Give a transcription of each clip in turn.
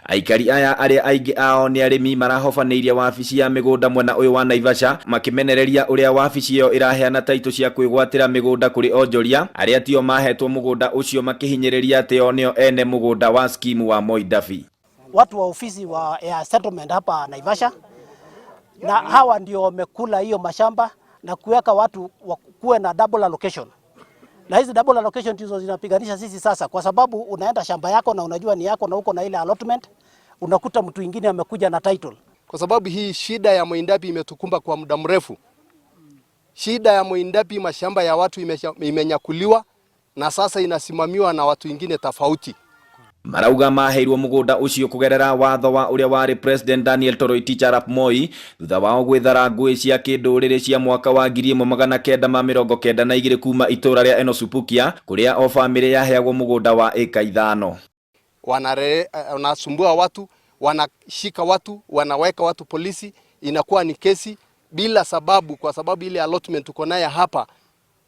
Aikari aya aria aingi ao ni arimi marahofaneirie wabici ya migunda mwena uyu wa Naivasha makimenereria uria wabici iyo iraheana taito cia kwigwatira migunda kuri onjoria aria tio mahetwo mugunda ucio makihinyiriria ati o nio ene mugunda wa skimu wa Moi Dafi. Watu wa ofisi ya settlement hapa Naivasha, na hawa ndio wamekula hiyo mashamba na kuweka watu kuwe na double allocation. Na hizi double allocation ndizo zinapiganisha sisi sasa, kwa sababu unaenda shamba yako na unajua ni yako na uko na ile allotment, unakuta mtu mwingine amekuja na title. Kwa sababu hii shida ya Moi Dafi imetukumba kwa muda mrefu. Shida ya Moi Dafi, mashamba ya watu imenyakuliwa na sasa inasimamiwa na watu wengine tofauti. Marauga maheirwo mugunda ucio kugerera watho wa uria wari President Daniel Toroitich arap Moi thutha wao gwithara ngui cia kinduriri cia mwaka wa 1992 kuma itura ria Enosupukia kuria o family yaheagwo mugunda wa eka 5. Wanasumbua watu, wanashika watu, wanaweka watu polisi, inakuwa ni kesi bila sababu, kwa sababu ile allotment tuko nayo hapa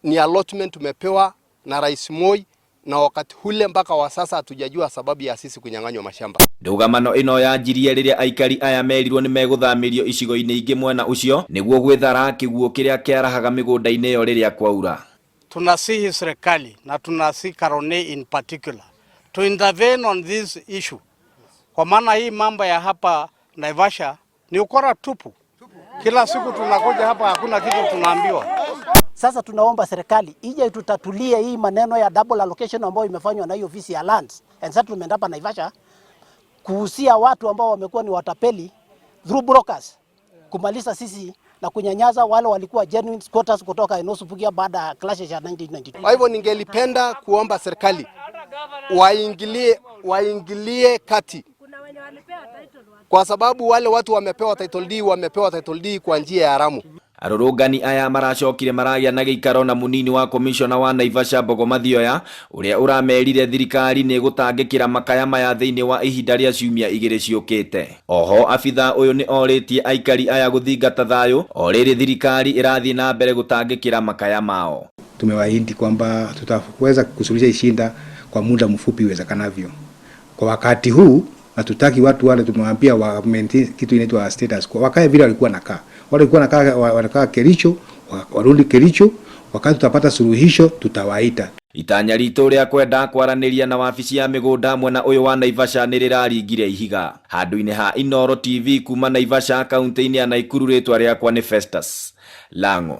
ni allotment tumepewa na Rais Moi, na wakati hule mpaka wa sasa hatujajua sababu ya sisi kunyang'anywa mashamba. Ndugamano ino yanjirie riria aikari aya merirwo ni meguthamirio icigo-ini ingi mwena ucio niguo gwithara kiguo kiria kiarahaga migunda-ini iyo riria kwaura. Tunasihi serikali na tunasihi Karone in particular to intervene on this issue, kwa maana hii mambo ya hapa Naivasha ni ukora tupu. Kila siku tunakuja hapa hakuna kitu tunaambiwa. Sasa tunaomba serikali ije tutatulie hii maneno ya double allocation ambayo imefanywa na hiyo ofisi ya Lands and Settlement hapa Naivasha, kuhusia watu ambao wamekuwa ni watapeli through brokers, kumaliza sisi na kunyanyaza wale walikuwa genuine squatters kutoka Enosupukia baada ya clashes ya 1992. Kwa hivyo ningelipenda kuomba serikali waingilie kati, kwa sababu wale watu wamepewa title deed kwa njia ya haramu. Arorongani aya maracokire maragia na giikaro na munini wa commissioner wa Naivasha Mbogo Mathioya uria uramerire thirikari ni gutangikira makaya maya thiini wa ihinda ria ciumia 2 ciukite. Oho afitha uyu ni oritie aikari aya guthingata thayu oriri thirikari irathii na mbere gutangikira makaya mao. Tumewaahidi kwamba tutaweza kusuluhisha ishinda kwa muda mfupi iwezekanavyo. Kwa wakati huu hatutaki watu wale tumewaambia wa maintain kitu inaitwa status quo. Wakae vile walikuwa nakaa. Walikuwa wanakaa Kericho, warudi Kericho, wakati tutapata suluhisho tutawaita. Itanya ritu ria kwenda kwaraniria na wabici ya migunda mwena uyu wa Naivasha ni riraringire ihiga. Handu-ini ha Inooro TV kuma Naivasha kaunti-ini ya Nakuru, ritwa riakwa ni Festus Lango.